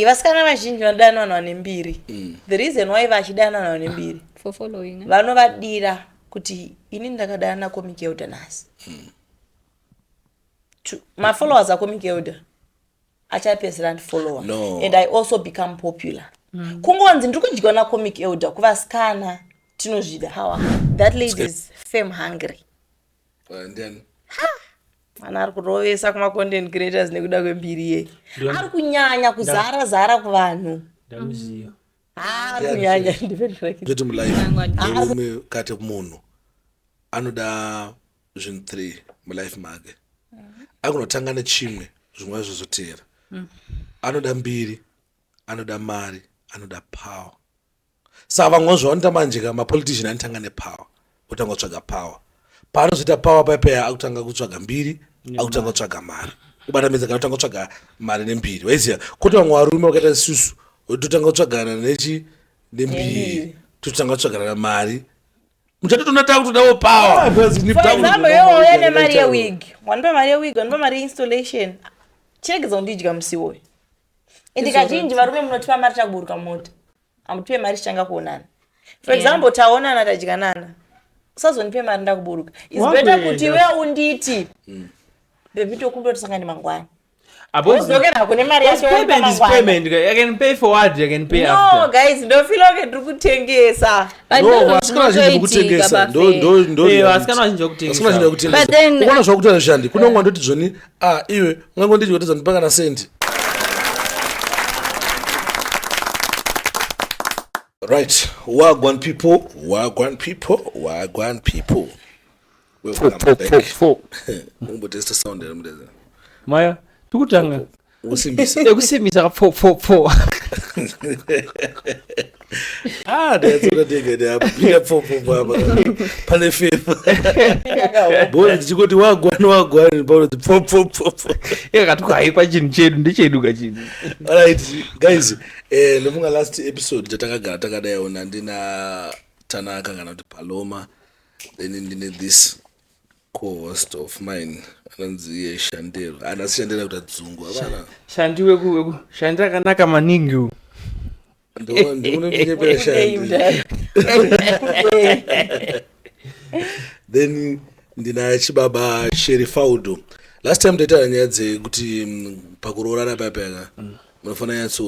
vasikana vazhinji vanodana vanhu vane mbiri. The reason why vachidana vanhu vane mbiri for following vanovadira kuti ini ndakadana naComic Elder nhasi. Mafollowers aComic Elder achapedzera ndifollower and I also become popular. Kungonzi ndiri kudyiwa naComic Elder kuvasikana tinozvida. How that lady is fame hungry. And then Mana ari kurovesa kuma content creators nekuda kwembiri ye. Ari kunyanya kuzara zara kuvanhu. Ndamuziva. Ari kunyanya ndipendera kuti mulife kati munhu anoda zvinhu 3 mulife make. Akunotanga nechimwe zvimwe zvozotera. Anoda mbiri, anoda mari, anoda power. Saka vamwe zvaonita manje kamapolitician anotanga nepower. Otanga kutsvaga power. Paanozoita power paipeya akutanga kutsvaga mbiri, akutanga kutsvaga mari. Kubatamidza kana kutanga kutsvaga mari nembiri. Waiziya kuti vamwe varume vakaita isusu totanga kutsvagana nembiri, totanga kutsvagana namari. Muchatotona kutodawo power. For example, you're in mari yewig. Wanipa mari yewig, wanipa mari installation. Chiregedza kundidya musi woyo. Ende kazhinji varume munotipa mari takuburuka mota. Amutipe mari tichanga kuonana. For example, taonana tadyanana. Usazonipe mari ndakuburuka. It's better kuti iwe unditi. Baby tokundoti sangani mangwani. Payment is payment. I can pay forward, I can pay after. No, guys, don't feel like you're kutengesa. Vasikana vazhinji kutengesa. Vasikana vazhinji kutengesa. But then ukona zvakuti hazvishandi. Kune umwe andoti zvoni iwe ungangonditi kuti zandipa kana sendi. Right, Wagwan people. Welcome back. Test sound Maya, tukutanga. Usimbisa. Ekusimbisa fo. That's what I think. They are big for pane fifa. Boy, ndichikuti wagwan about the pop. Yakatuka haipa chinhu chedu ndicheduka chinhu. Alright, guys, ndofunga last episode tatakagara takadaiona ndina Tanaka kana kuti Paloma, then ndine this co-host of mine anonzi Shandero. Anasishandera kuti adzungu apana. Shandiwe Shandira kanaka maningi. Ndinombira Shandi. Then ndina chibaba Sherifaudo. Last time taita nyadze kuti pakuroorana papeka munofana nyatso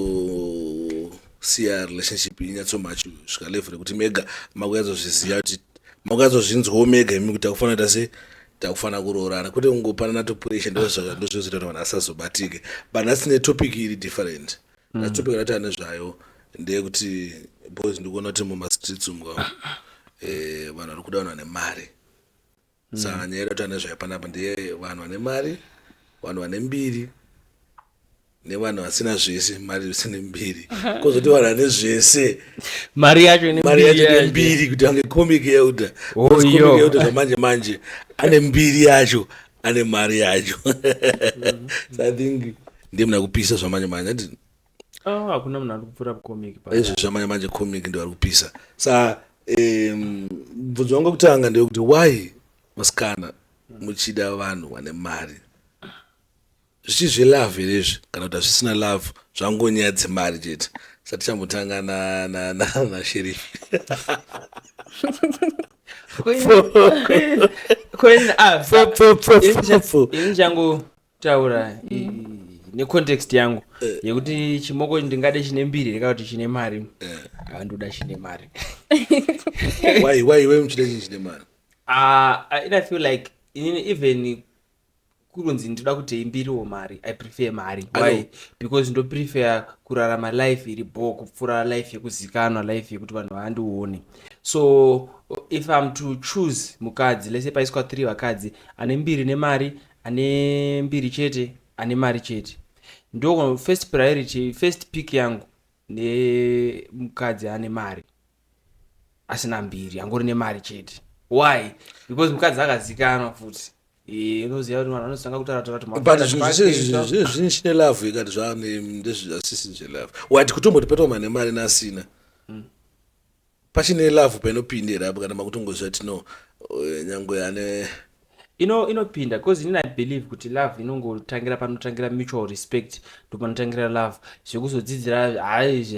siya relationship inyatso macho svika level kuti mega makuyazozviziva kuti makuyazozvinzwawo mega imi kuti takufanira tase takufana kuroorana kwete kungopanana topuresha ndozvozvita kuti vanhu asazobatike but asine topic iri different. Topic ratata nezvayo ndeyekuti boys ndikuona kuti mumastreets umwa vanhu vari kuda vanhu vane mari. Saka nyaya yedatata nezvayo panapa ndeye vanhu vane mari, vanhu vane mbiri nevanhu vasina zvese, mari zvisina mbiri. Kozoti vanhu vane zvese Mari yacho nembiri kuti ange Comic Elder. Comic Elder zvamanje manje ane mbiri yacho, ane mari yacho. So I think ndiye muna kupisa zvamanje manje. Hakuna munhu ari kupfuura Comic pa. Izvo zvamanje manje Comic ndio ari kupisa. Saka bvunzo wangu kutanga ndeyekuti why masikana muchida vanhu vane mari? Zvichizve love here izvi kana kuti zvisina love zvangonyaya dzemari chete. Sati chambotanga na Sheriff. Inchango taura necontext yangu yekuti chimoko ndingade chine mbiri ndikati chine mari. Ndoda chine mari. Why we muchida chine mari? I feel like even kurunzi ndoda kuti imbiriwo mari, I prefer mari. Why? Because ndo prefer kurarama life iri bore kupfuura life yekuzikanwa, life yekuti vanhu vandione. So if I'm to choose mukadzi, let's say paiswa 3 vakadzi, ane mbiri nemari, ane mbiri chete, ane mari chete. Ndo first priority, first pick yangu ne mukadzi ane mari asina mbiri, angori nemari chete. Why? Because mukadzi akazikanwa futi. Unoziva kuti vanhu vanosanga kutaura kuti but zvine chine love ikati zvane ndezvisisi zvelove. Wati kutomboti petwa mane mari nasina. Pachine love painopindira apo kana makutongozva kuti no nyangwe ane inopinda because inini I believe kuti love inongotangira panotangira mutual respect ndopanotangira love zvekuzodzidzira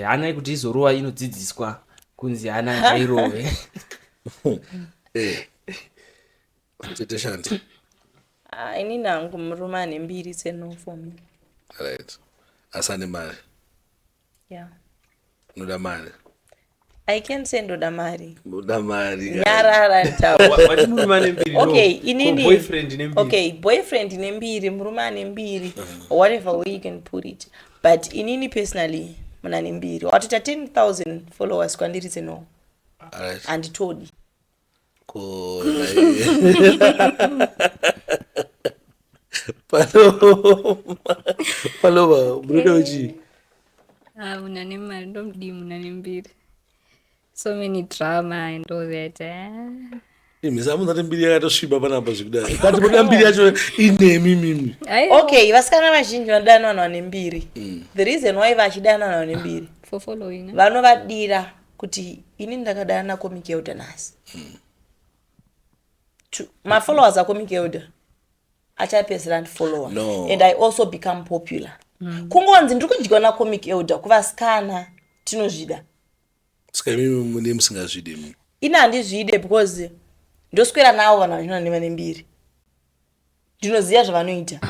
hana kuti izorova inodzidziswa kunzi hana ngairove. Teteshandi. Inini hangu murume ane mbiri no for me. Right. Asane mari. Yeah. Noda mari. I can say ndoda mari. Noda mari. Nyarara ntawa. Wati murume ane mbiri. Okay, inini. Boyfriend ine mbiri. Okay, boyfriend ine mbiri, murume ane mbiri, whatever way you can put it. But inini personally, muna ane mbiri. Watoita 10,000 followers kwandiri no. Alright. And Todi. Cool. Paloma, Brunoji. Unane mari ndomdi munane mbiri. So many drama and all that. Mizamu ndati mbiri yakatosviba panapa zvikudai. Kati muda mbiri yacho inemi mimi. Okay, vasikana vazhinji vanodana vanhu vane mbiri. The reason why vachidana vanhu vane mbiri. For following. Vanovadira kuti ini ndakadana Comic Elder nasi. My followers are Comic Elder. Achapesera follower. No. And I also become popular. Kungonzi ndiri kudyiwa na Comic Elder kuvasikana tinozvida. Saka mimi mune musingazvide mimi. Ina handizvide because ndoswera navo vanhu vane mbiri. Ndinoziva zvavanoita.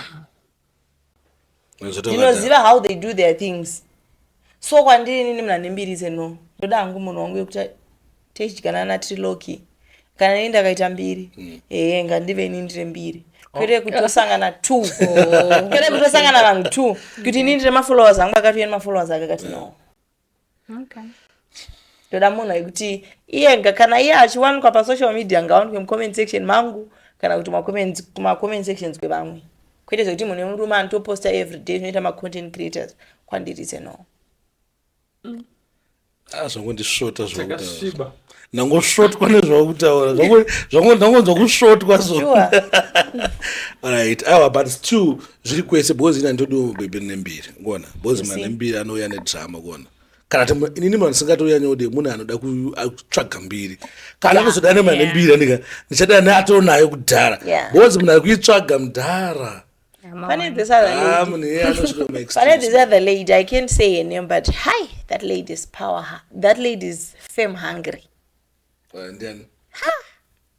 Ndinoziva how they do their things. So kwandiri nini munhu ane mbiri no. Ndoda hangu munhu wangu yekuti tichidyana na trilogy. Kana nini ndakaita mbiri. Ngandive inini ndiri mbiri. Kwete kutosangana 2. Kwete kutosangana vanhu 2. Kuti inini ndiri mafollowers angu akati yeni mafollowers akati no. Okay. Ndoda munhu yekuti iye kana iye achiwanikwa pasocial media ngawanikwe mucomment section mangu kana kuti comment sections kwevamwe. Kwete zvekuti munhu wemurume anotoposta everyday zvinoita ma-content creators kwandiri no. Zvangondisvota Takasviba. nangosvotwa nezvakutaura zvangonzwa kusvotwa so. Alright, but still zviri kwese because ina ndodo bebe nembiri ngona because mane nembiri anouya nedrama ngona kana inini munhu singatoyanyode munhu anoda kutsvaga mbiri kana kuzodana mane nembiri andika ndichadana atonayo kudhara because munhu akuitsvaga mudhara. Funny this other lady, I can't say her name, but hi, that lady is that lady is fame hungry. And then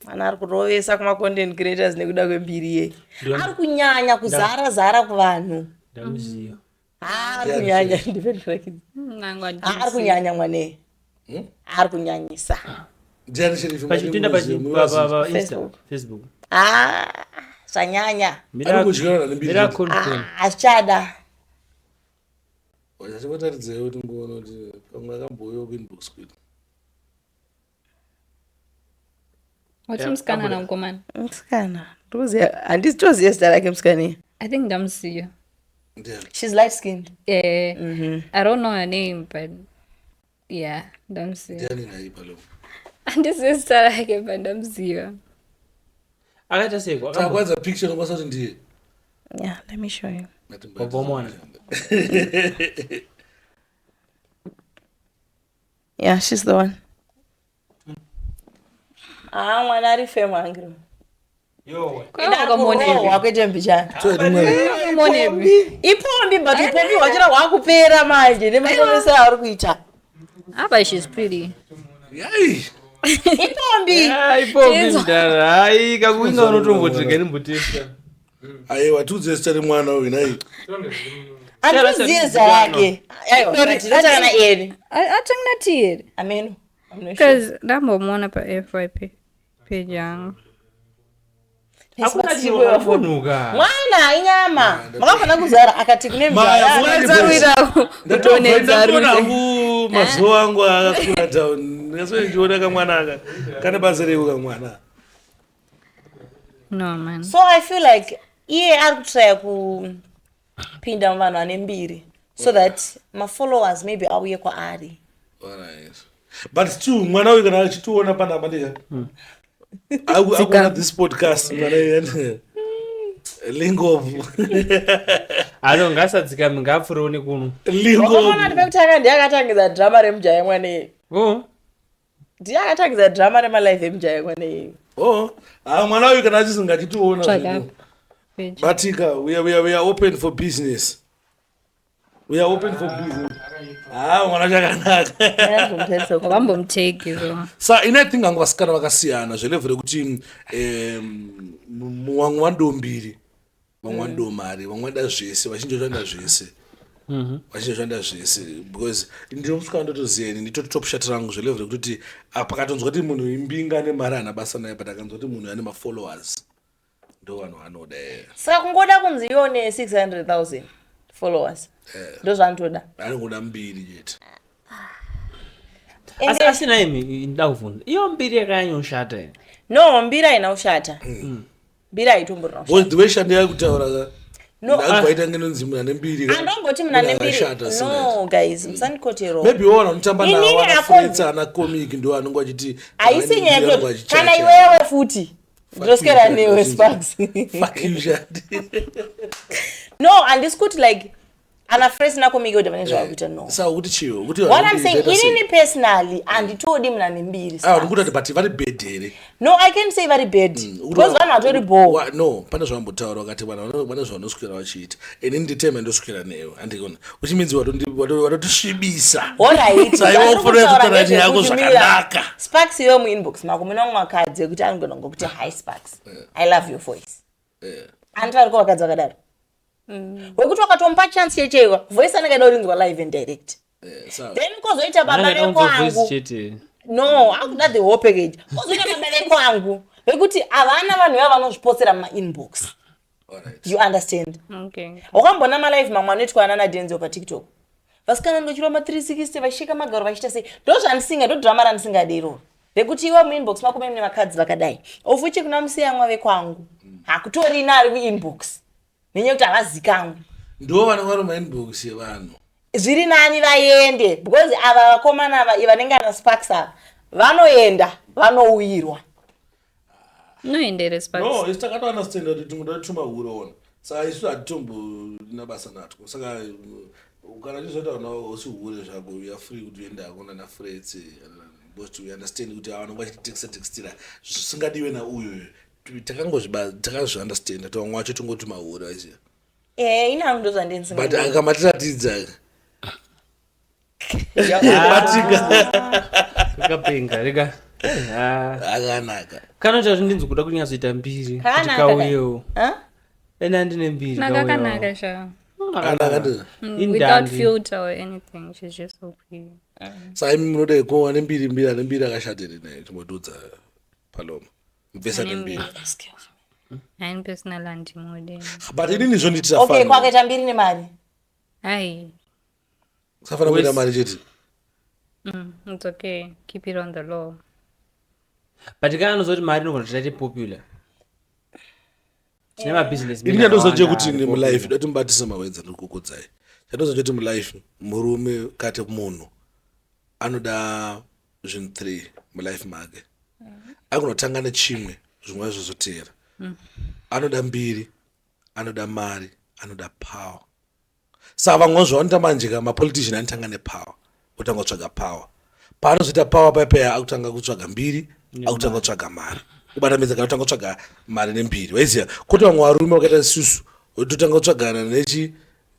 Ari kurovesa kuma-content creators nekuda kwembiri ye. Ari kunyanya kuzara kuvanhu. Ndamuziva. Ari kunyanya ari kunyanya mwane. Ari kunyanyisa. Pachipinda Facebook. Zvanyanya. Miracle. Achada. Wachatotaridzewo kuti ngoona kuti pamwe akamboyo kuinbox kwedu. What's musikana na mukomana? Musikana. Handitoziva zita rake musikana. I think ndamuziva. She's light skinned. Yeah. I don't know her name, but yeah, ndamuziva. Ndiani naye palo? Handisiwe zita rake, but ndamuziva. Akaita seko. Takwanza picture nobasa kuti ndiye. Yeah, let me show you. Wabomwana. Yeah, she's the one. Mwana ari fame hungry. Yo. Wakuite mbichana. Monebe. Ipombi but ipombi wachira wakupera manje nemafambisa ari kuita. But she's pretty. Yai. Ipombi. Ipombi ndara. Hai kakuinga unotombotirika nimbotesta. Aiwa tudzesta remwana uyu nai. Andiziye zita rake. Aiwa, ndachana eni. Achangna tiere. Ameno. Because ndambomona pa FYP page yangu. Hakuna chimwe wafunuka. Mwana inyama. Makafana kuzara akati kune mjaya. Mwazawira kutone Ndakona mazuva angu akakura down. Ngasoe njiona kamwana aka. Kana bazareu kamwana. No man. So I feel like iye ari kutraya kupinda muvanhu vane mbiri so that my followers maybe auye kwaari. Alright. But still mwana uyu kana achitiona panapa ndika. Akuona this podcast mwana uyu. Lingovu. Ano ngasadzika ngapfurewo kuno. Lingovu. Ukaona ndipekutanga ndiyakatangidza drama remujaya mwane. Oh. Ndiyakatangidza drama remalife emujaya mwane. mwana uyu kana achisingachitiona Tsvaga. batika we are open for business. We are open for business. Mwana chakanaka. Wambomuteki so. Sa inathing anga vasikana vakasiyana zvelevo rekuti vamwe vandombiri vamwe vandomari vamwe vanoda zvese vazhinji vanoda zvese vazhinji vanoda zvese because ndinomusvika ndotoziva nditotop shot rangu zvelevo rekuti pakatonzwa kuti munhu imbinga nemari ana basa naye but akanzwa kuti munhu ane mafollowers ndo vanhu vanoda. Saka kungoda kunzi ione 600,000 followers ndo zvantoda anongoda mbiri chete. Asi naimi nda kuvhunza iyo mbiri yakanyoshata here. No, mbiri haina kushata. Mbiri haitomborina kushata. The way shandi yakutaura No, ngenonzi munhu ane mbiri andongoti muna nembiri. No, guys, musandikotero. maybe wona unotamba Inini nawo ako- anafretsa ana comic ndo anongo achiti Haisi nyaya yekuti kana iwewe futi ndinosikera newe Sparks. fuck you shandi. No, handisi kuti like ana friends nako miki kuti vane zvavakuita no. Saka kuti chiwo kuti What I'm saying, inini personally handitodi muna nembiri. ndikuti but vari bad here. No, I can't say vari bad. Because vanhu vatori bore. No, pane zvambotaura wakati vane zvavanoswera vachiita ini nditema ndoswera newe andikona which means watotosvibisa. Alright. Saiwofuna yako zvakanaka. Sparks iwe muinbox mako muna vakadzi kuti anogona ngokuti hi Sparks. I love your voice. Andivari vakadzi vakadaro. Wekuti wakatomupa chance yecheiwa voice anenge inorinzwa live and direct. Then kozoita baba vekwangu. No, akuda the whole package. Kozoita baba vekwangu vekuti havana vanhu vava vanozviposera mumainbox. You understand? Okay. Wakambona malive mamwe anoitwa ana naDenzel paTikTok. Vasikana ndochiroma 360 vashika magaro vachita sei. Ndo zvandisinga ndo drama randisinga dero. Vekuti iwe muinbox mako mune vakadzi vakadai. Ofuchi kuna musiyamwa vekwangu. Hakutori nari muinbox. Nenyaya kuti havazikangu. Ndo vanongwara muinbox yevanhu. Zviri nani vaende because ava vakomana vanenge ana Sparks ava vanoenda vanouirwa. Noendere Sparks. No, isi takatounderstanda kuti tingoda tumahuro ona. Saka isu hatitombo nabasa natwo. Saka kana chizoita kana usihure zvako you are free kuti uende akona na friends because we understand kuti vanonga vachitextira zvisingadiwe nauyo. Takazviunderstanda kuti vamwe vacho tongoti mahuro aziya. Inangu ndo zvandinsinga. But akamatiratidza Rikapenga rika. akanaka. Kana kuti ndinzi kuda kunyazoita mbiri. Kanaka. Tikauyewo. Ena ndine mbiri. Nakakanaka sha. Akanaka ndi. Without filter or anything, she's just so pretty. Saka imi munoda kuva nembiri akashatire naye timodudza Paloma. Mvesa nembiri. I'm personal anti-modern. But inini zvonditira Okay, fano. kwakaita mbiri nemari. Aye. Safana kuenda mari chete. It's okay. Keep it on the law. But kana nozoti mari inogona kuti popular. Tine mabusiness. Ini ndozoje kuti ni mulife dati mubatisa mawenza ndikukudzai. Ndozoje kuti mulife murume kati munhu anoda zvinhu 3 mulife make. Akunotanga nechimwe zvimwe zvozotera. Anoda mbiri, anoda mari, anoda power. Saka vamwe zvaonita manjika mapolitician anotanga nepower. Kutanga kutsvaga power. Paanozoita power paipeya akutanga kutsvaga mbiri, akutanga kutsvaga mari. Kubatamidza kana kutanga kutsvaga mari nembiri. Waiziya kuti vamwe varume vakaita isusu totanga kutsvagana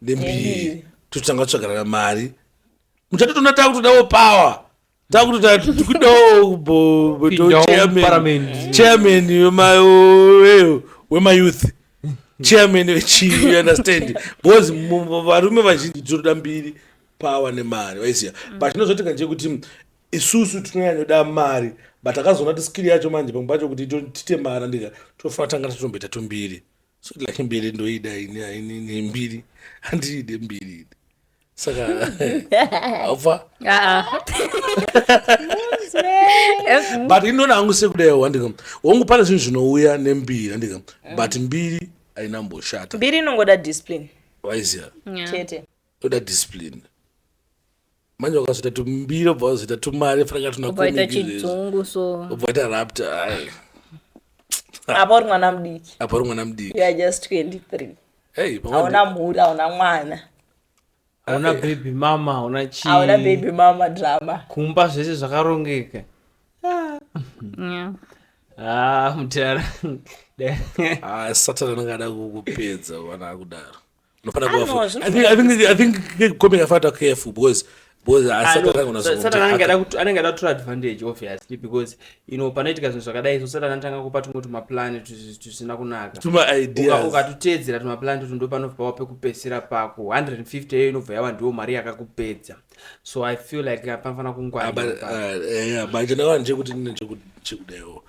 nembiri, totanga kutsvagana namari. Muchatotona takutodawo power. Chairman wemayouth chairman wechi, you understand, because varume vazhinji tinoda mbiri power nemari waiziya. But zvinozotika nje kuti isusu tinonyanoda mari but akazoona kuti skill yacho manje pamwe pacho kuti tite mari ndika tofana tanga tatomboita tombiri so like mbiri ndoida ini mbiri handide mbiri saka aufa but inona hangu sekudayo andika wangu pane zvinhu zvinouya nembiri andika but mbiri ainamboshata. Mbiri inongoda discipline. Waiziya Chete. oda discipline. Manje wakazoita tumbiri obva wazoita tumari fanaka Ubaita chidzungu so. obvaita rapta ai. Apa uri mwana mudiki. Apa uri mwana mudiki. You are just 23. Hey, hauna mhuri, hauna mwana. Hauna baby mama, hauna chi. Hauna baby mama drama. Kumba zvese zvakarongeka. Mutara. Satana angada kukupedza wana kudaro. I I think coming after careful because Satana angada kutora advantage obviously because panoitika zvinhu zvakadai so Satana anotanga kupa tumwe tumaplan tusina kunaka. Tuma ideas. Ukatutedzera tumaplan ndo panobva wapekupesera pako 150 eyo inobva yawa ndiwo mari yakakupedza. So I feel like panofanira kungwarira. But ndakanje kuti chikudewo.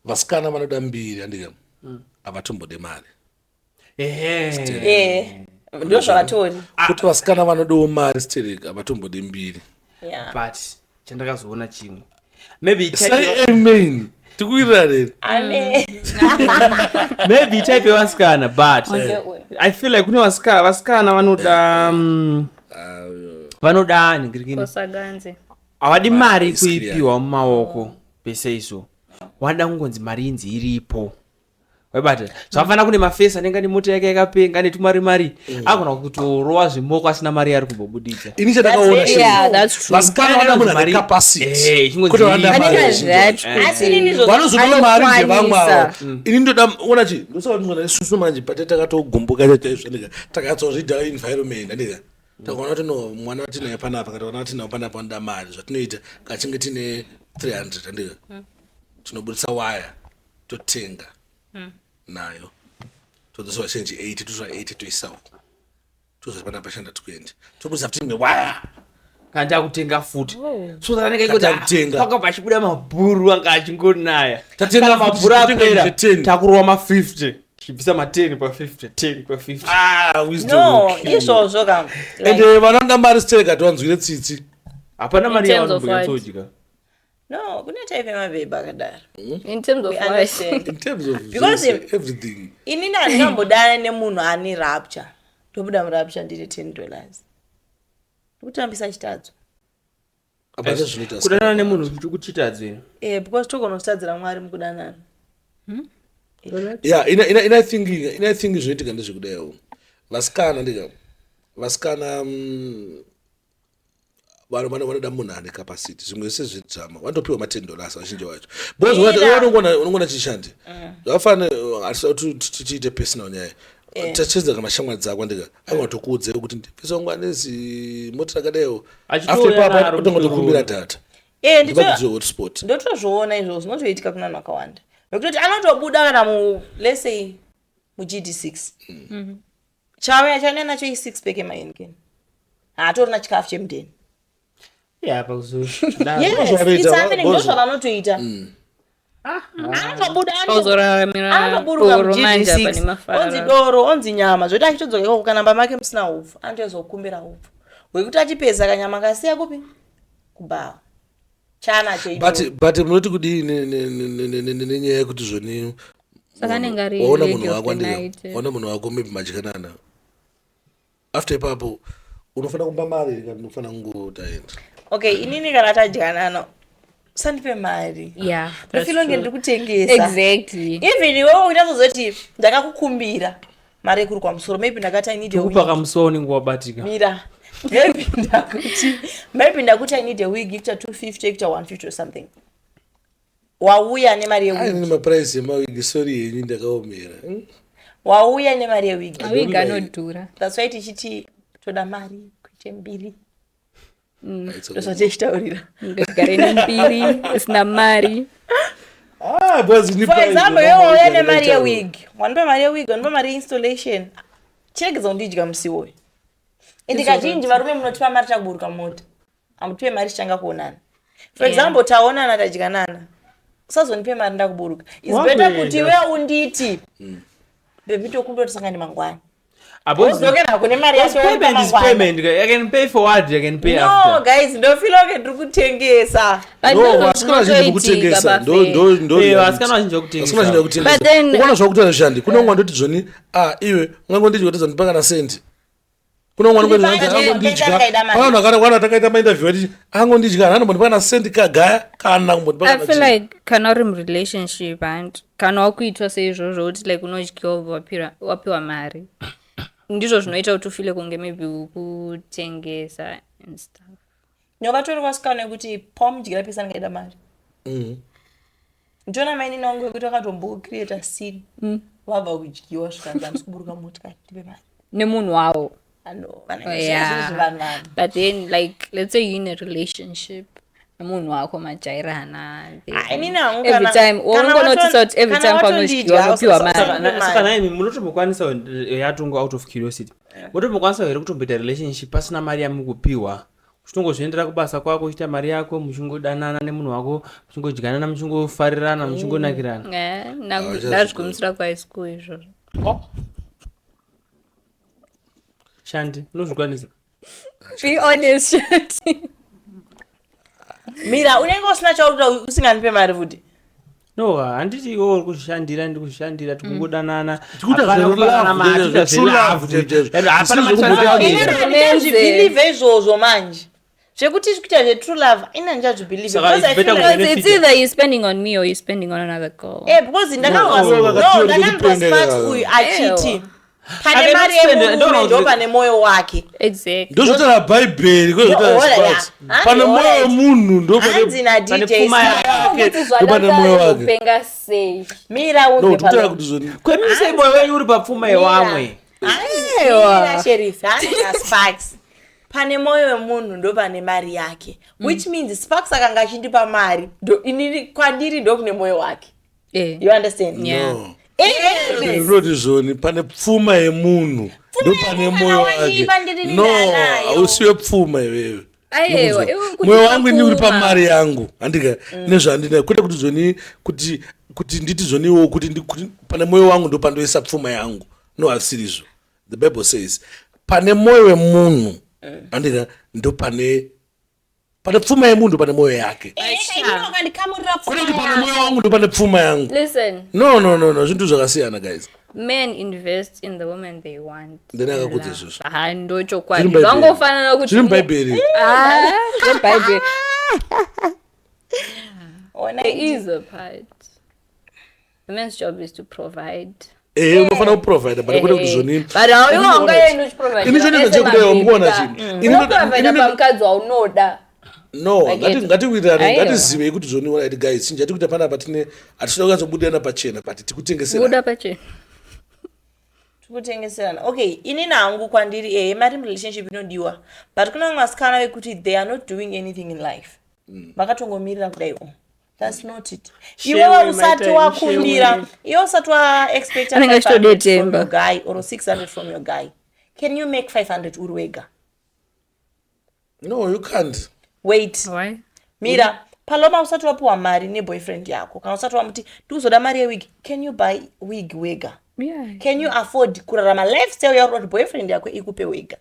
Vasikana vanoda mbiri andika. Avatombode mari. Ndio zvakatori. Kuti vasikana vanodawo mari still avatombode mbiri. But chandakazoona chimwe. Maybe amen. Tikuirare. Amen. Maybe type yevasikana but I feel like kune vasikana vanoda ningirikini. Kosaganze. Avadi mari kuipiwa mumaoko pese iso. Wada kungonzi mari inzi iripo. Webata. Zvafana kune mafesi anenge ane mota yake yakapenga ane tumari. Agona kutorova zvimoko asina mari ari kubudisa. Ini chandakaona shit. Yeah, that's true. Vasikana vana munhu ane capacity. Kuti vanda mari. Vanozona mari ngevamwe avo. Ini ndoda ona chi. Ndosaka ndinona isusu manje patata katogumbuka chaizvo takatsozvidha environment andika. Takaona kuti no mwana watinaye panapa kana kuti tinawo panapa nda mari zvatinoita kachinge tine 300 andika. Tinobudisa waya totenga. Nayo todzosa change 80 to 80 to isawo tozopana pashanda 20 tobudisa futi imwe waya kandi akutenga futi so that anenge kutenga paka pachibuda mabhuru anga achingonaya tatenga mabhuru apera takurwa ma 50 chibvisa ma 10 pa 50 10 pa 50 wisdom no izvozvo kam ende vananga mari steka twanzwire tsitsi hapana mari yavanobuyatsodyika. No, kune type mabhebha akadaro. In terms of what? In terms of because everything. Inini andikambodana nemunhu ane rapture. Tobuda murapture ndiri $10. Kutambisa chitadzo. Apana zvinoita. Kudana nemunhu kuchitadzo. Because togona kutadzira Mwari mukudanana. Yeah, ina think zvinoitika ndezvekudayo. Vasikana ndika. Vasikana vanoda munhu ane capacity zvimwe sezvedhama vandopiwa $10 vazhinji vacho because unongona chishandi zvafana tichiite personal nyaya tachedza kana shamwari dzako ndika angatokuudzera kuti ndipisa wangu anezi mota rakadayo after papa utongotokumbira data ndotozviona izvo zvinotoitika kuna vanhu vakawanda nokutoti anotobuda kana let's say muGD6 chauya chanena nacho i6 pack emahenikeni haatorina chikafu chemudheni. Yeah, but it's happening. Those are not to eat. Onzi doro, onzi nyama. Zvoita achitodzoka kukanamba make musina upfu. Anotozokumbira upfu. Wekuti achipedza kanyama kasiya kupi? Kubawa. Chana cheito. But munoti kudi nenyaya yekuti zvoni waona munhu wako ndika. Waona munhu wako maybe madyikanana. After ipapo unofanira kumba mari kana unofanira kungotaenda. Okay, inini kana tadyanana sandipe mari. Yeah, ndofilonge ndiri kutengesa. Exactly. Even iwewe unatozoti ndakakukumbira mari kuri kwa musoro maybe ndakati I need a wig. Kupa kamusoro ningowabatika. Mira. Maybe ndakuti I need a wig ikuta 250 ikuta 150 or something. Wauya nemari yewig. Ani maprice yemawig sorry yenyu ndakaomera. Wauya nemari yewig. Wig anodhura. That's why tichiti toda mari kuite mbiri. Ndosachitaurira ngagare nembiri isina mari. For example, wauya nemari yewig. Wanipa mari yewig, wanipa mari installation. Chiregedza kundidya musi woyo. Ende kazhinji varume munotipa mari takuburuka mota. Amutupe mari tichanga kuonana. For example, taonana tadyanana. Usazonipe mari ndakuburuka. It's better kuti wewe unditi. Baby tokundotosangana mangwani. Payment is payment. I can pay forward, I can pay after. No, guys, don't feel like ndiri kutengesa. Vasikana zvinhu kutengesa. Vasikana kutengesa. Ukona zvakutana zvishandi. Kuna umwe andoti zvoni, iwe ungangondidya kuti zvandipa kana sendi. Kuna umwe angondidya. Vanhu vakana takaita mainterview vati angondidya anombondipa kana sendi kagaya kana kumbondipa kana. I feel like kana uri relationship and kana wakuitwa seizvozvo kuti like unodyiwa wapiwa mari. Ndizvo zvinoita kuti ufile kunge maybe ukutengesa and stuff. Nyovatori vasikana kuti pamudyira pesa ngaida mari. Njona maini nangu yekuti wakatombo create scene. Wabva kudyiwa zvikanzi kuburuka motikari tipe mari. Nemunhu wavo. Yeah. But then like let's say you're in a relationship. Munhu wako majairana. Every time unongonotice that every time paunodyiwa unopiwa mari. Saka naimi munotombokwanisa yatongo out of curiosity. Munotombokwanisa here kutomboita relationship pasina mari yamukupiwa. Uchitongozviendera kubasa kwako uchiita mari yako muchingodanana nemunhu wako muchingodyanana muchingofarirana muchingonakirana. Ndazvikumisira kwaischool izvozvo. Shandi unozvikwanisa. Be honest, Shanti. Mira, unenge usina chauri usinganipe mari futi. No, handiti iwo uri kushandira ndikushandira tikungodanana. Believe izvozvo manje. Zvekuti zvikuita zvetrue love ina ndinjazvibelieve because I feel like it's either you're spending on me or you're spending on another girl. Because ndakanzwa smart uyu achiti pane mari yemunhu ndo pane moyo wake. Exactly. Ndozvotara bhaibheri kwezvotara pane moyo wemunhu ndo pane pfuma yake ndo pane moyo wake. Penga sei. Mira ndotara kuti zvoni kwemise moyo wenyu uri papfuma yewamwe. Aiwa sheriff hana sparks. Pane moyo wemunhu ndo pane mari yake. Which means Sparks akanga achindipa mari ndo inini kwandiri ndo kune moyo wake. You understand? Yeah. Ndoti zvoni pane pfuma yemunhu ndo pane moyo wake. No, ausiwe pfuma iwewe. Aiwa, moyo wangu ndi uri pamari yangu. Handika nezvandina kwete kuti zvoni kuti nditi zvoniwo kuti pane moyo wangu ndo pandoisa pfuma yangu. No, asirizvo. The Bible says pane moyo wemunhu andika ndo pane pfuma yemunhu pane moyo yake. Kuti pane moyo wangu ndo pane pfuma yangu. Listen. No, zvintu zvakasiyana guys. Men invest in the woman they want. Ndena akakuti izvozvo. Ndo chokwadi. Vangofanana kuti zviri muBhayibheri. muBhayibheri. There is a part. The man's job is to provide. Unofana kuprovide but kwete kuti zvoni. But how wanga yenu uchiprovide? Ini zvone ndachikudayo muona chini. Inoprovide pamukadzi waunoda. No, ngatiwirane ngatizive kuti zvoni right guys sinjati kuti pana patine atinoda kuzobudirana pachena but tikutengesera. Buda pachena. Tikutengeserana. Okay, ini nangu kwandiri mari relationship inodiwa. But kuna vasikana vekuti they are not doing anything in life. Vakatongomirira kudaiwo. That's not it. Iwe usati wakumbira, iwe usati wa expect 500 from your guy or 600 from your guy. Can you make 500 uri wega? No, you can't. Wait. Why? Mira, paloma usati wapuwa mari ne boyfriend yako. Kana usati wamuti, tuzoda mari wig. Can you buy wig wega? Yeah. Can you afford kurarama lifestyle ya boyfriend yako ikupe wega?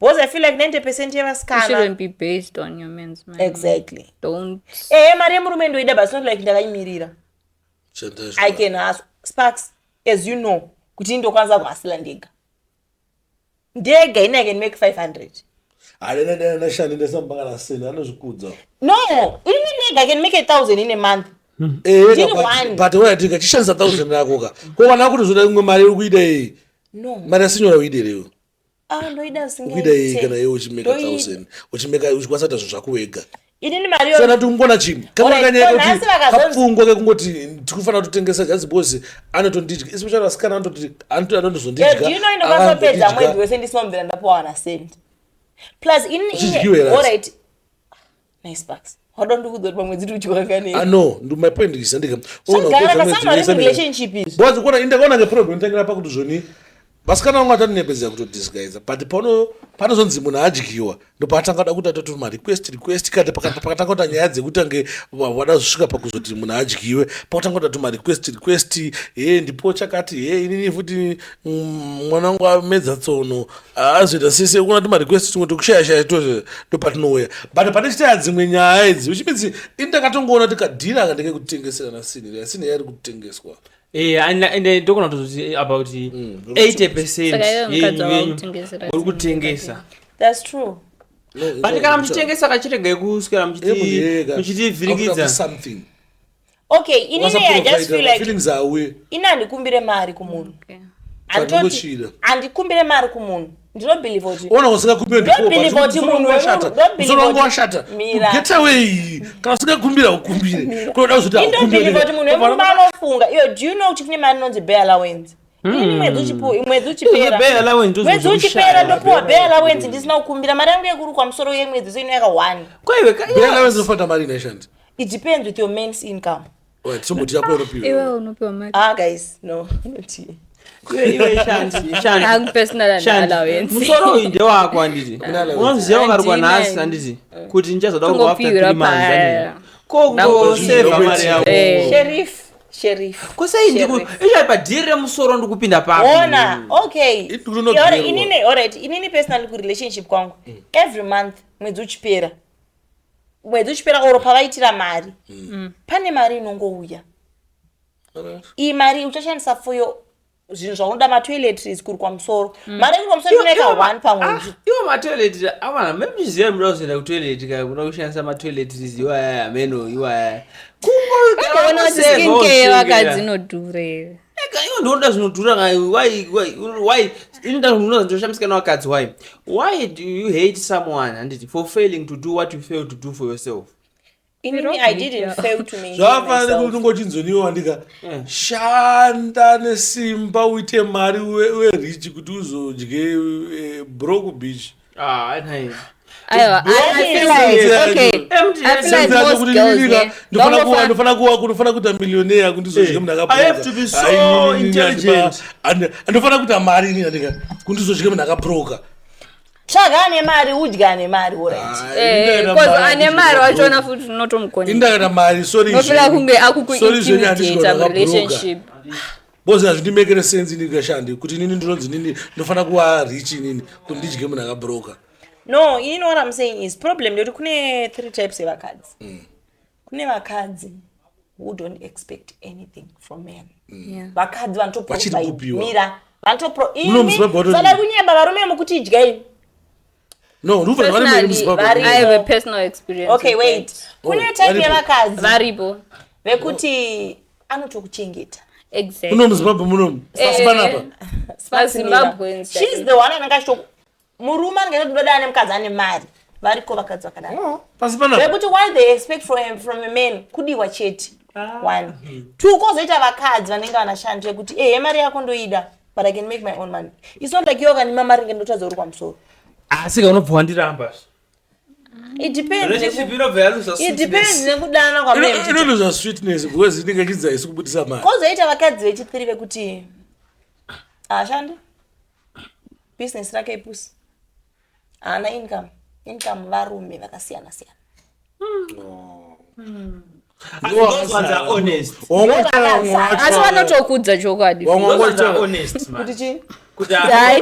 Because I feel like 90% ya vasikana. It shouldn't be based on your man's money. Exactly. Don't. Mari murume ndoida but it's not like ndakaimirira. I can ask Sparks, as you know, kuti ndo kwanza kuhasila ndega. Ndega ina I can make 500. Alena nashani ndesambanga na sena anozvikudza. No, even ndega I can make 1,000 in a month. But when I think chishandisa 1,000 yako ka. Ko kana kuti zvoda imwe mari uri kuida iyi. No. Mari asinyora uide leo. Ndoida singe. Uida iyi kana iwe uchimeka 1,000. Uchimeka uchikwanisa kuti zvako wega. Ini ni mari yo. Sana tungona chini. Kama kanyeka kuti kapfungo ke kungoti tikufana kutengesa just because anotondidya. Especially asikana anotondizondidya. Do you know ino kwazopedza mwedzi wese ndisinombera ndapowa na send. Plus alright. Nice Sparks. How don't do that pamwedzi tuchikakane. No, ndo my point is ndika. Relationship is. Bozi kona indakaona ke problem ntangira pa kuti zvoni vasikana vangu vatanebezera kutodisguise but panozonzi munhu adyiwa ndopatanga da kuti atoti request kati pakatanga kuti nyaya dzekuti wada kusvika pakuzoti munhu adyiwe pakatanga kuti atoma request ndipo chakati inini futi mwana wangu amedza tsono azoita sese kuna toma request tingoti kushaya tozvo ndopatinouya but pane chitaya dzimwe nyaya idzi which means indakatongoona tikadhira akandeke kutengeserana sini yari kutengeswa. And ndokona kuti about 80% yenyu uri kutengesa. That's true. But kana muchitengesa kachirega kuswera muchitivhirikidza something. Okay, inini I just feel like feelings are away. ina ndikumbire mari kumunhu. andikumbire mari kumunhu ndinobhiliva kuti ona usikakumbira ndobhiliva get away kana usikakumbira ukumbire kunoda kuzoti ndobhiliva kuti munhu wemumba anofunga iyo do you know kuti kune mari inonzi bear allowance ini mwedzi uchipera ndopuwa bear allowance ndisina kukumbira mari yangu yekurukwa musoro yemwedzi so inoyaka 1 bear allowance inofana mari inashandi it depends with your mains income somebody yako unopiwa iwe unopiwa mari guys no not musoro uyu ndewako handiti unoziva wakarukwa nhasi handiti kuti ndichazoda kuva after 3 months kongoseva mari yako Sheriff ichaipa dhiri remusoro ndikupinda paona okay inini personally kurelationship kwangu every month mwedzi uchipera oro pavaitira mari pane mari inongouya iyi mari uchashandisa foyo zvinhu zvaunoda matoiletries kuri kwamusoro mari kuri kwamusoro inoeka 1 pamwedzi iwo matoiletries avana memuchiziva muda kuzoenda kutoilet ka muda kushandisa matoiletries iwaya ameno iwaya kuona kuti skincare vakadzi inodhure iwo ndinoda zvinodhura why inoda munoza ndoshambisikana vakadzi why do you hate someone handiti for failing to do what you fail to do for yourself I didn't fail to maintain zvafanira kuti ungochinzoniwa ndika shanda nesimba uite mari werich kuti uzodye broke beach ndofana kuita millionaire kundizodye munhu akandofana kuita mari ini andika kundizodye munhu akabroka tsvaga ane mari udya nemari ane mari wachona futi unotomukonindakana mari nofila kunge akukuintimidata murelationship bozi hazvindimekere sense ini kashandi kuti inini ndinonzi nini ndofana kuva rich inini kuti ndidye munhu akabroka no inini what I'm saying is problem ndekuti kune 3 types evakadzi kune vakadzi who don't expect anything from men vakadzi vanotopmira vanotosada kunyeba varume mukuti idyai no I have a personal experience. Okay, wait. Kune type yevakadzi varipo vekuti anotokuchengeta. Exactly. Munomu Zimbabwe munomu. Zimbabwe. She's the one anenge murume anenge kudoda ane mukadzi ane mari. Variko vakadzi vakadaro. Vekuti what they expect from a man kudiwa chete. 1. 2 kozoita vakadzi vanenge vanashanda kuti mari yako ndoida but I can make my own money. It's not like yoga ni mama ringe ndotadza uri kwamusoro. Asika unobva ndiramba. It depends nekudana kwa mimi. Inoza sweetness because inenge chidza isikubudisa mari. Kozoita vakadzi vechipiri vekuti ashandi business rake ipusi. Ana income varume vakasiyana siyana. Asi vanotokudza chokwadi. Honest man. Kuti chi?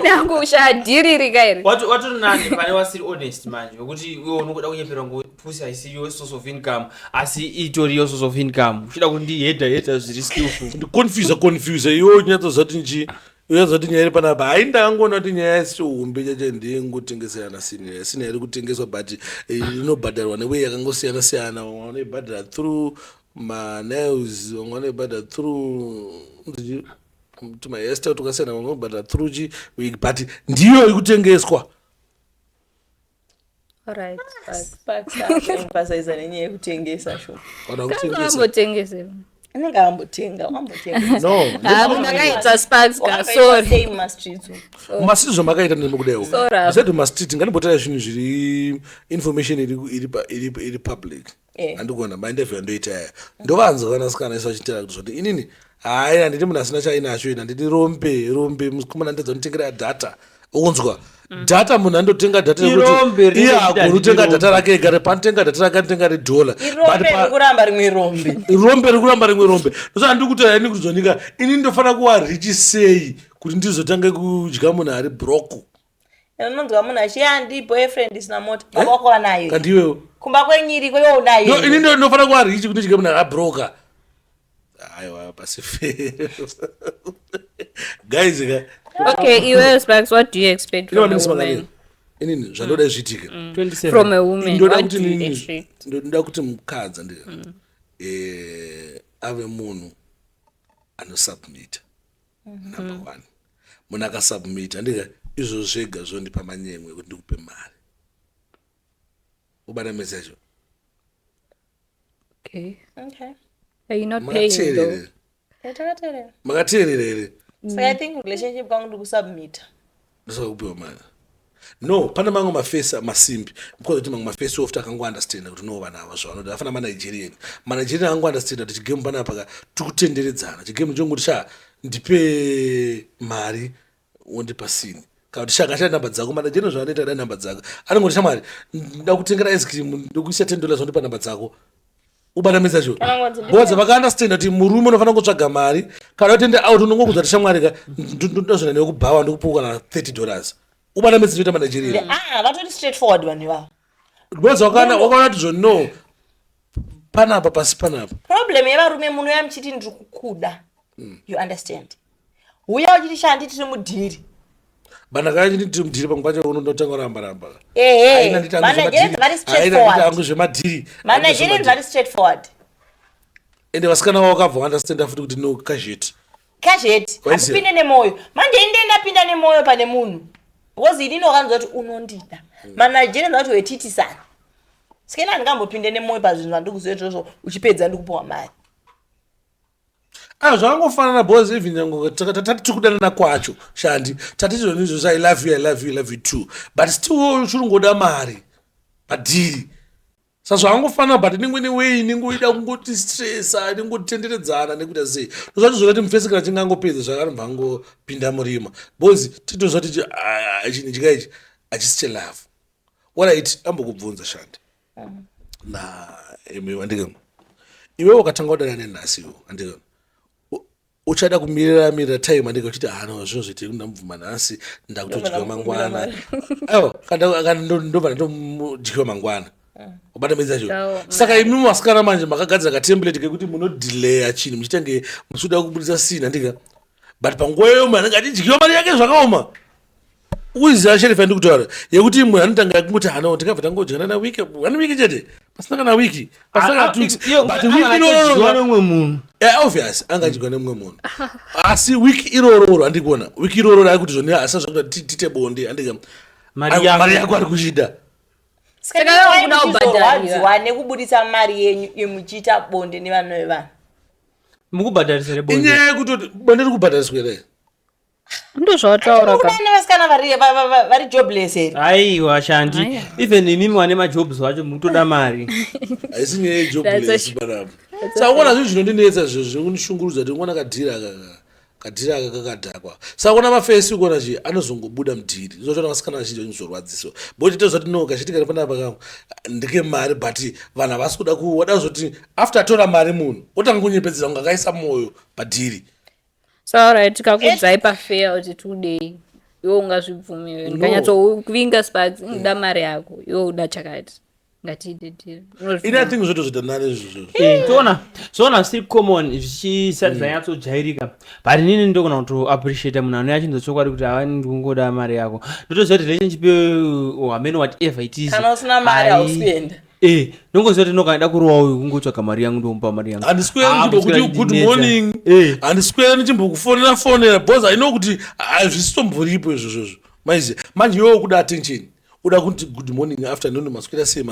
Nangu shadirika iri. Watori nani pane wasiri honest manje ukuthi iwe unokuda kunyepera ngopusi haisi your source of income asi itori your source of income. Uchida kundi heda zviri skillful. Confuse iwe nyatozati nji uyazati nyaya panapa hainda angona kuti nyaya siumbe chache ndingotengeserana sina iri kutengeswa but inobhadharwa neway yakangosiyana siyana wanoibhadhara through nails wanoibhadhara through tumaesta tukasiyana wanoibhadhara through but ndiyo ikutengeswa. Alright, emphasize nenyaya yekutengesa sho. Kana kutengesa. Ambotengesa. Anenge ambotenga. No. Makaita sparks ka sorry. Masizvo makaita ndimukudeo. Said must ngandibotaya zvinhu zviri information iri public. Andikona maindevyo ndoita. Ndovanzwa kana sikana iso chitira kuti inini hayi anditi munhu asina chainacho ina nditi rombe musikomana ndedza nditengera data. Unzwa. Data munhu andotenga data yekuti iye akutenga data rake igare panotenga data rake anotenga $1. Rombe rikuramba rimwe rombe. Ndosa ndikutaura ini kuzonika ini ndofana kuva rich sei kuti ndizotange kudya munhu ari broke. Unonzwa munhu achiyandi boyfriend isina mota baba wako anayo. Kandiwewo. Kumba kwenyiri kwewe unayo. No ini ndofana kuva rich kuti ndidye munhu akabroke. Aiwa pasife. Guys okay, iwe Sparks, what do you expect from a woman? Inini zvandoda zviitike. 27. From a woman. Ndoda kuti mukadzi ave munhu anosubmit. Number 1. munhu akasubmit andika izvo zvega zvondipa manyemwe kuti ndikupe mari ubata message Okay. Okay. Are you not paying though? makateerera here So I think relationship kwangu ndikusubmit. ndosakupiwa mari no pane mamwe mafesi masimbi because kuti mamwe mafesi oft akangounderstanda kuti no vanhu ava zvavanoda afana manigerian angounderstanda kuti chigemu panapa tikutenderedzana chigemu chonguti ndipe mari wondipa sini kana kuti shanga namba dzako manigerian zvavanoita da namba dzako anongoti shamwari nda kutengera ice cream ndokuisa $10 wondipa namba dzako ubata message bodza vakaunderstanda kuti murume unofanira kutsvaga mari kana utende out unongokudza kuti shamwari ka ndozvona newe kubhawa ndikupuka kana $30 ubata message uita manigerian Vatori straightforward vanhu ivavo. bodza wakaona kuti zvo no panapa pasi panapa Problem yevarume munhu yamuchiti ndiri kukuda. You understand? Uya uchiti shandi tiri mudhiri. bana kaya nditi mudhiri pamwe pacho unondotanga ramba Managerians very straightforward. angu zvemadhiri Managerians very straightforward. ende vasikana vavo vakabva understanda futi kuti no kazheti Kazheti apinde nemoyo. Manje ndapinda nemoyo pane munhu. Because ini nokanzwa kuti unondida. Managerians vati wetitisana. Sikena ndingambopinde nemoyo pazvinhu vandikuziva izvozvo uchipedza ndikupuwa mari. zvakangofanana bhos even nyange tati tikudanana kwacho shandi tati izvoni izvo I love you too but still uchingoda mari padhiri saka zvakangofanana but ningwe newei ningoida kungoti stressa ningotenderedzana nekuita sei ndozvati zvoti mufesi kana chingangopedza zvakanobva angopinda murima bhos titozva tichi chinhu chikaichi hachisi chelove waraiti ambokubvunza shandi iwe wakatanga kudana nenhasiwo andika uchada kumirira time andika uchiti no zvinhu zviti ndamubvuma nhasi ndakutodyiwa mangwana aiwa kana ndobva ndomudyiwa mangwana ubata medzacho saka imi masikana manje makagadzira katemplate kekuti munodilaya chinhu muchitenge muchida kubudisa sini andika but panguva iyo anenge achidyiwa mari yake zvakaoma uiziva sherifa ndikutaura yekuti munhu anotanga kungoti no tikabva tangodyana na wiki 1 wiki chete pasina kana wiki pasina kana 2 weeks but wiki nomwe munhu obvious angadyiwa nemumwe munhu asi wiki irororo andikuona wiki irororo akuti zvoni hasa zvakuti tite bonde andika mari yako ari kuchida Saka nekubudisa mari yenyu yemuchiita bonde nevanhu vevanhu. mukubhadharisire bonde inyaya yekuti bonde riri kubhadhariswa here ndozvataura ka Vasikana vari jobless here. aiwa shandi even imimi wane majobs vacho mutoda mari haisi nyaya yejobless panapa saka kuona zvinhu zvinondinetsa zvinondishungurudza kuti kuona kadhira aka kakadhakwa saka kuona mafesi kuona chi anozongobuda mudhiri zotoona vasikana vazhinji vanozorwadziswa boti tozvati no kachitika panapa kangu ndike mari but vanhu havasi kuda wada zoti after atora mari munhu otanga kunyepedzera kunge akaisa mwoyo padhiri saura tikakudzai pafair kuti today iwe ungazvibvumiwe ndikanyatsokuvinga sparks ndida mari yako iwe uda chakati ngatiidetire ina thing zvotozvita nane izvozvo zoona still common zvichisati zvanyatsojairika but inini ndokona kutoappreciate munhu anoyachinza chokwadi kuti ava ndikungoda mari yako ndotoziva kuti relationship hamene whatever it is Kana usina mari hausienda. nongoziva kuti nokanaida kurowa uyu kungotsvaga mari yangu ndomupa mari yangu handiswera ndichimbokuti good morning handiswera ndichimbokufonera bcause I know kuti hazvisitomboripo izvozvozvo maiziva manje iwewe kuda attention uda kuti good morning afternoon maswera sei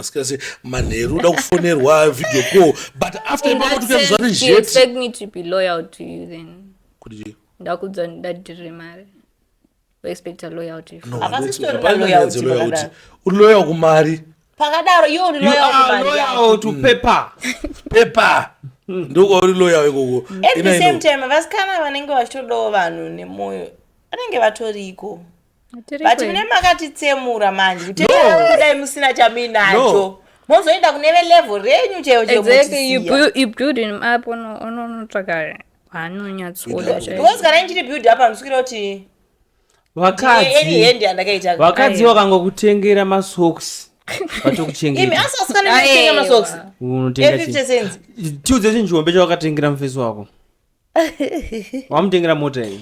manheru uda kufonerwa video call but after you expect me to be loyal to you then kuti ndakudza ndadirire mari we expect a loyal to you uri loyal kumari Pakadaro iwe uri loyal kumari yako. loyal to paper ndoko uri loyal ikoko At the same time vasikana vanenge vachitodawo vanhu nemoyo vanenge vatoriko. But mune makatitsemura manje kutedai musina chaminacho mozoenda kune level renyu exactly you build him up onotsvaka vanonyatsoda because kana inchiri build up amusukira kuti vakadzi vakangokutengera masocks vatokuchengeta asasikana kutenga masocks unotenga tiudze chinjombe chawakatengera mufesi wako wamutengera mota iyi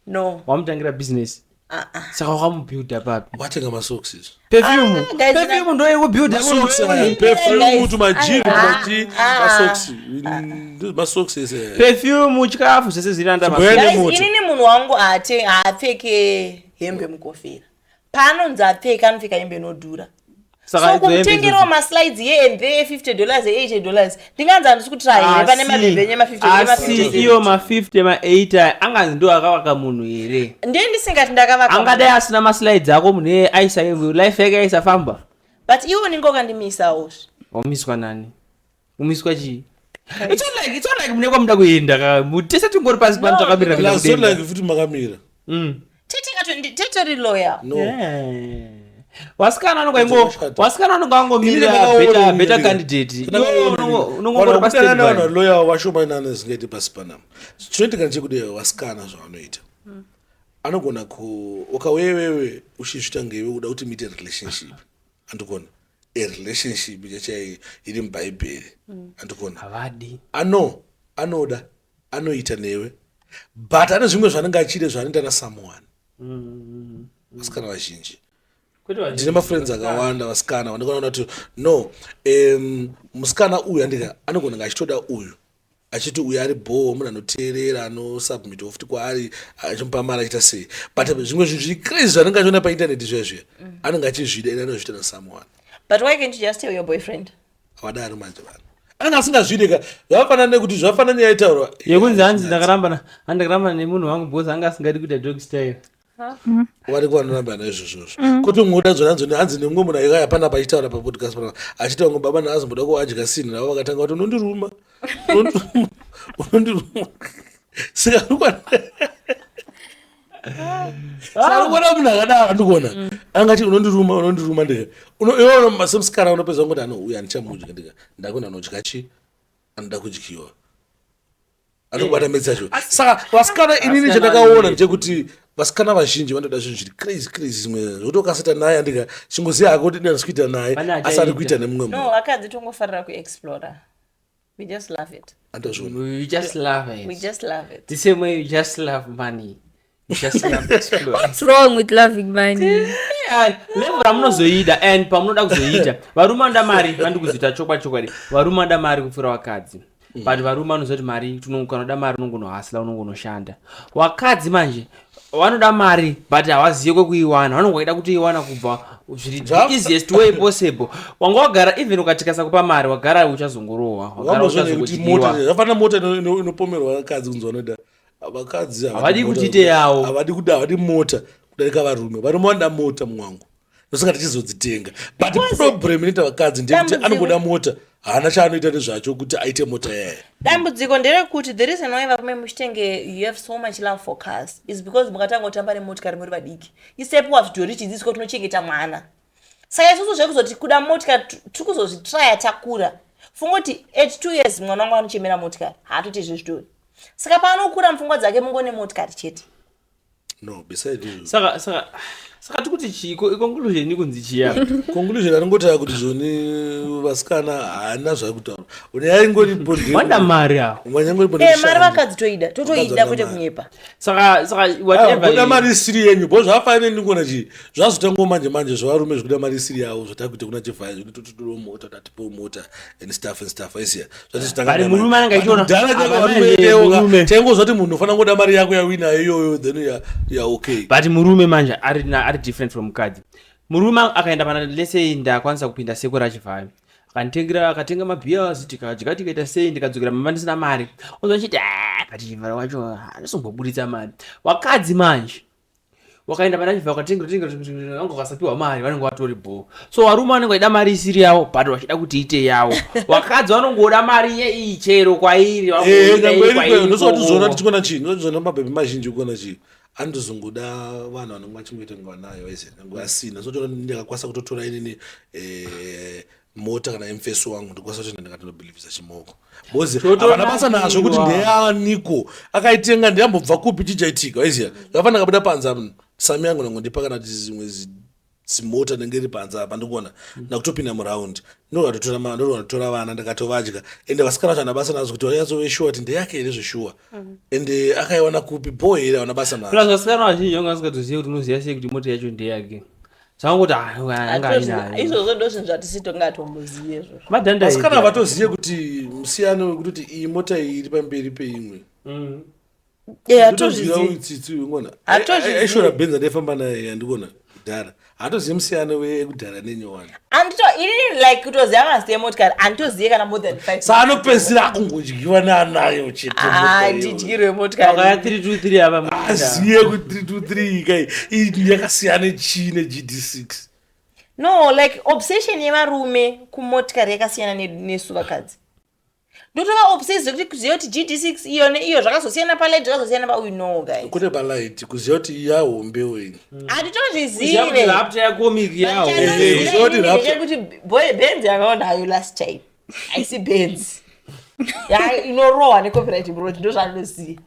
no wamutengera business saka wakamubuilda papi watenga masocks izvo perfume ndo yekubuilda perfume tumajini masocks masocks ese perfume chikafu zvese zviranda inini munhu wangu haapfeke hembe mukofera panonzi apfeka anopfeka hembe inodhura so kumutengerawo maslides yehembe $50 $80 ndinganzi handisi kutira here pane mabhembenye asi iyo ma50 ma80 anganzi ndo akavaka munhu here ndiye ndisingati ndakavaka angadai asina maslides ako munhu aisa life yake aisafamba but iwo ningokandimisawo wamiswa nani umiswa chii it's not like mune kwamuda kuenda tese tingori pasi pano takamirira futi makamira tetori lawyer wasikana anonga angomira better candidate unongorobasitana lawyer washomanana zingeti pasi panapa chinoitika chekuti wasikana zvavanoita anogona ukawewewe uchizvita ngeiwe uda kuti muite relationship andikona relationship chachai iri mubhaibheri andikona havadi anoda anoita newe but ane zvimwe zvanenge achide zvanoita nasomeone vasikana vazhinji ndine mafriends akawanda vasikana vandikaona kuti no musikana uyu andika anogona nga achitoda uyu achiti uyu ari bhoo munhu anoteerera anosubmit futi kwaari achimupa mari achiita sei but zvimwe zvinhu zviri crazy zvanenge achiona paintaneti zvezve anenge achizvida ene anozviita nasomeone. But why can't you just tell your boyfriend? Awadari manje vanhu anga asingazvidika zvafanana nekuti zvafanana yaitaurwa yekunzi hanzi ndakaramba nemunhu wangu bosi anga asingadi kuita dog style wari kwanoramba naizvozvozvo kuti mwoda dzona hanzi nemumwe munhu aikaya pana pachitaura papodcast pana achitaura ngo baba naazomboda kuwadya sini navo vakatanga kuti unondiruma saka sarikuona munhu akadaro andikuona angati unondiruma ndika iwo masemusikana unopedza ngoti uyu andichamudya ndika ndakona anodya chi anoda kudyiwa anobata medzi acho saka vasikana inini chandakaona ndechekuti vasikana vazhinji vanoda zvinhu zviri crazy zvimwe zvokuti ukasata naye andika chingoziya hako kuti dani sikuita naye asi ari kuita nemumwe munhu vakadzi tongofarira kuexplora. We just love it. We just love it. We just love it. The same way you just love money. You just love to explore. What's wrong with loving money? Level ramunozoida and pamunoda kuzoita varume anda mari vandikuzoita chokwadi varume anda mari kupfuura vakadzi but varume vanozoti mari kanoda mari unongonohasila unongonoshanda. Vakadzi manje vanoda mari but havazive kwekuiwana vanongoida kutoiwana kubva zviri the easiest way possible. Wanga wagara even ukatikasa kupa mari wagara uchazongorohwa wagara uchazongotikiwa zvafana mota inopomerwa vakadzi kunzi vanoda vakadzi havadi kutite yavo havadi mota kudarika varume vanoda mota mwangu nosinga tichizodzitenga but problem inoita vakadzi ndekuti anongoda mota haana chaanoita nezvacho kuti aite mota yaye. Dambudziko nderekuti the reason why varume muchitenge you have so much love for cars is because mukatanga kutamba nemotikari muri vadiki isepo wazvidhori chidzidziko tinochengeta mwana saka isusu zvekuzoti kuda motikari tiri kuzozvitraya takura fungoti at 2 years mwana wangu anochemera motikari haatoti zvezvidhori saka paanokura mupfungwa dzake mungone motikari chete. No, beside you. Saka tikuti chiko conclusion ikunzi chiya. Conclusion anongotaya kuti zvoni vasikana haana zvakutaura. Uneyaingori bonde. Wanda mari awo. Mwanyangori bonde. Mari vakadzi totoida kuti kunyepa. Saka whatever. Kuda mari siri yenyu, bo zvafanira ndikona chi. Zvazotango manje zvarume zvikuda mari siri yawo zvatakuti kuna chifaya kuti totoro mota tatipo mota and stuff aisiya. Zvatitanga. Ari murume anga ichona. Tengo zvati munhu ufana ngoda mari yako yawina iyoyo then ya okay. But murume manje ari different from mukadzi. Murume akaenda pana lese ndakwanisa kupinda seko rachivhayo akatenga mabhiya tikadya tikaita sei ndikadzokera mama ndisina mari ozonchiti but chivharo wacho anosombobuditsa mari. Wakadzi manje wakaenda pana chivharo ukatenga vangu kasapiwa mari vanenge vatori bho so varume vanenge vaida mari isiri yavo but vachida kuti ite yavo. Wakadzi vanongoda mari yeichero kwairi ndosotizona tichikona chii ndosotizona mabhebhi mazhinji ukona chii andozongoda vanhu vanenge vachimboita ngavanayo vaise nangu asina sochona ndikakwanisa kutotora inini mota kana mfeso wangu ndikwanisa kuti ndingatondobhilivhisa chimoko bozi havana basa nazvo kuti ndeyaniko akaitenga ndiyambobva kupi chichaitika waiziya zvafana kabuda panza sami yangu nangu ndipa kana kuti zimwe simota nenge iri panze apa ndikuona nakutopinda muraundi ndokatotora vana ndakatovadya ende vasikana vacho ana basa nazo kuti vanyatsowe shuwa kuti ndeyake here zveshuwa ende akaiwana kupi boy here aona basa nazo plus vasikana vazhinji vanga vasikatoziva kuti unoziva sei kuti mota yacho ndeyake zvangoti anga inayo izvozvo ndo zvinhu zvatisitokunge atombozive izvozvo madhanda vasikana vatozive kuti musiyano wekuti iyi mota iyi iri pamberi peimwe aishora benza ndaifamba naye andikuona kudhara hatozive musiyano wekudhara nenyowani ini like kutoziva mazita emotikari handitozive kana more than 5 saanopedzisira akungodyiwa neanayo chetidyirwe motikari vakaya 323 apa aziye kuti 323 kai iyi yakasiyana chii neGD6 no like obsession yevarume kumotikari yakasiyana nesu vakadzi ndotova obsessed kuti kuziva kuti GD6 iyo neiyo zvakazosiyana palight zvakazosiyana pauyu no guys kune palight kuziva kuti yahombe wenyu hatitozvizive rapta yakomiki yawo kuti boy Benz yakaonayo last time aisi Benz inorohwa necopyright broad ndo zvanoziva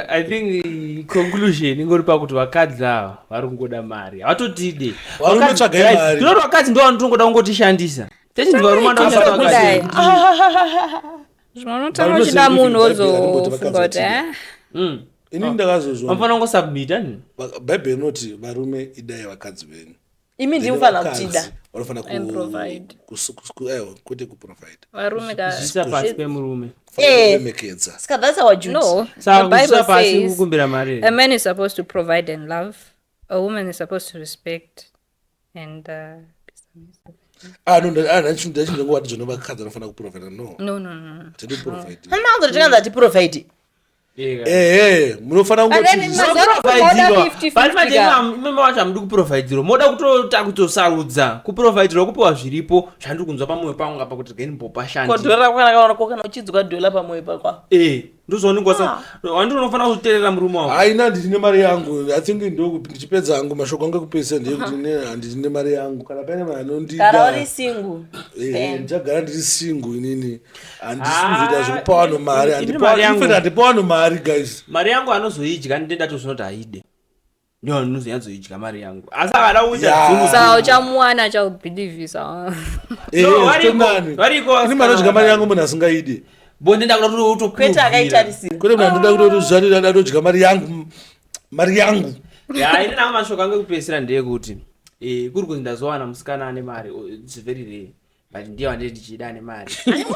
I think conclusion ingori pakuti vakadzi ava vari kungoda mari havatotide tinoti vakadzi ndo vanotongoda kungotishandisa zvinotanga uchida munhu wozofunga kuti ini ndakazozvona vanofanira kungosubmita bhaibheri inoti varume idai vakadzi venyu imi ndimufanira kutida vanofanira kwete kuprovide varume kuisa pasi pemurume kuremekedza saka that's our duty no saka the Bible kuisa pasi says kukumbira mari a man is supposed to provide and love, a woman is supposed to respect and ndachinongowati zvino vakadzi vanofanira kuprovida no tidi provide hamazotikanza ati provide munofanira imwe wacho hamudi kuprovaidirwa moda kutota kutosarudza kuprovaidirwa kupiwa zviripo zvandiri kunzwa pamwoyo pangu apa kuti geni mbopashandi kodhora kwakanaka kana uchidzoka dhola pamwoyo pakwa ndozvauningwasawandiri unofanira kuteerera murume wavo haina ndine mari yangu athingi ndichipedza hangu mashoko angu ekupesa ndeyekuti handine mari yangu kana pane vanondikara uri singu ndichagara ndiri singu inini handisizoita zvekupa vanhu mari handipa vanhu mari guys mari yangu anozoidya ndenda tozvinoti haide ndiwo ndinozonyadzoidya mari yangu asi akada kuita uchamuwana achakubhilivhisa ini manodya mari yangu munhu asingaide bonde ndakuda kuti kwete akaitarisira kwete munhu andoda kuti zvati adatodya mari yangu ini nangu mashoko angu ekupedzisira ndeyekuti kuri kuti ndazowana musikana ane mari it's very rare but ndiye wandiri ndichida ane mari munhu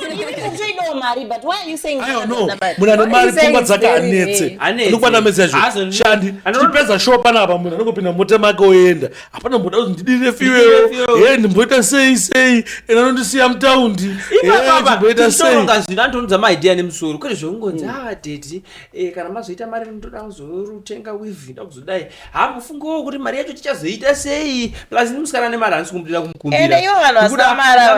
ane mari pfungwa dzake anetse anokwana mesa zvo shandi chipedza show panapa munhu anongopinda mota make oenda hapana mboda kuti ndidire fiwewo ndimboita sei anondisiya mutaundi ndimboita seitonga zvino antonudza maidea nemusoro kwete zveungonzi teti kana mazoita mari ndoda kuzorutenga wivi nda kuzodai hamufungowo kuti mari yacho tichazoita sei plus ndimusikana ane mari handisi kumudira kumukumbira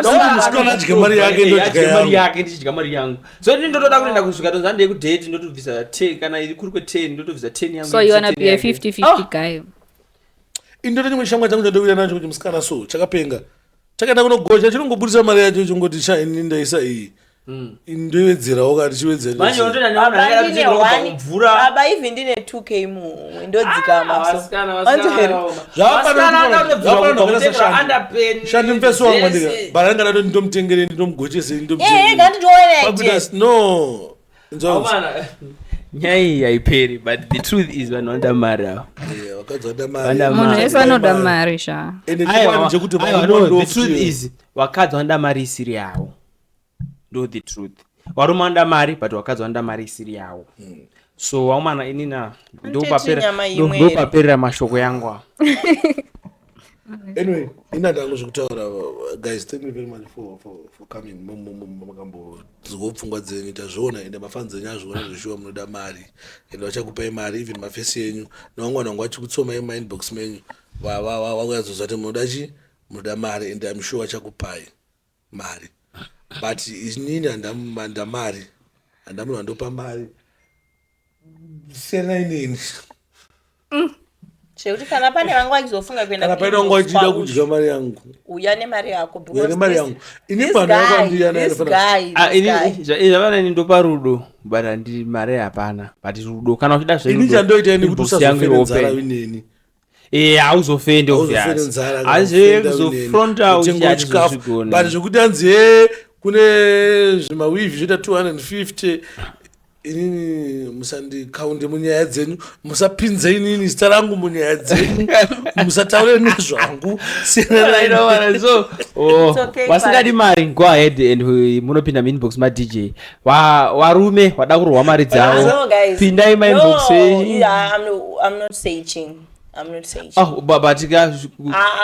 adye mari yake ndichidya mari yangu so ndini ndotoda kuenda kusvika tonzandei kudate ndotobvisa 10 kana iri kuri kwe10 ndotobvisa 10 yangu so you wanna be a 50-50 guy indoto chimwe chishangwa changu chandokuita nacho kuti musikana so chakapenga chakaenda kunogocha chinongobudisa mari yacho chingoti shaini ndaisa iyi ndoiwedzerawo kati chiwedzera baba even ndine 2k mumwe ndodzika shandi mfeso wangu ndika bara ndingada ndomutengere ndomugochesei nyai haiperi but the truth is vanoda mari avo munhu wese anoda mari sha the truth is vakadzi vanoda mari isiri yavo ndo the truth varume vanoda mari but vakadzi vanoda mari isiri yavo so waumana inina ndopaperera mashoko yangu avo anyway inandangu zvekutaura guys thank you very much for coming makambodzwa pfungwa dzenyu tazviona ende mafanzi enyu azviona zvishuwa munoda mari ende vachakupai mari even mafesi enyu nevamwana vangu vachikutsomai mumainbox menyu vakuyadzozva kuti munoda chi munoda mari ende I'm sure vachakupai mari but inini handamari handamunhu vandopa mari siyanai neni Chekuti kana pane vanga vachizofunga kuenda kana paine wanga wachida kudya mari yangu uya nemari yako uya nemari yangu ini panhu yakwandiyana zvavanani ndopa rudo but handi mari hapana but rudo kana uchida ini chandoita ini kuti usazofere nzara ineni hauzofende hazve kuzofronta uchizvigona but zvokuti hanzi kune zvimawivi zvoita 250 inini musandikaunde munyaya dzenyu musapinze inini zita rangu munyaya dzenyu musataure nezvangu wasingadi mari go ahead and munopinda mainbox madj warume wada kurwa mari dzavo pindai mainbox but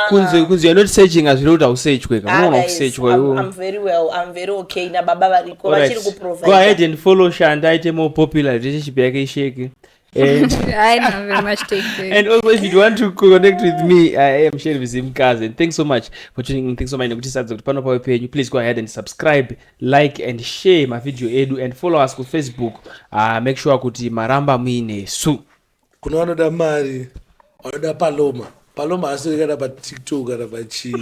kunzi you're not searching as you're not searching I'm very well, I'm very okay na baba variko vachiri kuprovide. Go ahead and follow Shanda aite more popular relationship yake isheke. And I know very much take care. And also if you want to connect with me, I am Sherry Mkazi. And thanks so much for tuning in. Thanks so much kuti sadza kuti pano pa page. Please go ahead and subscribe, like and share my video edu and follow us on Facebook. Make sure kuti maramba muine su. Kuna wanoda mari. Wanoda paloma asiri kana pa TikTok kana pa chi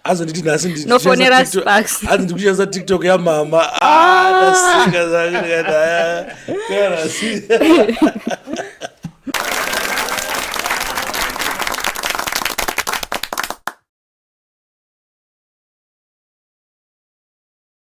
azonditi nasi nofonera sparks ndikuchanisa TikTok ya mama nasika zvakanaka kana si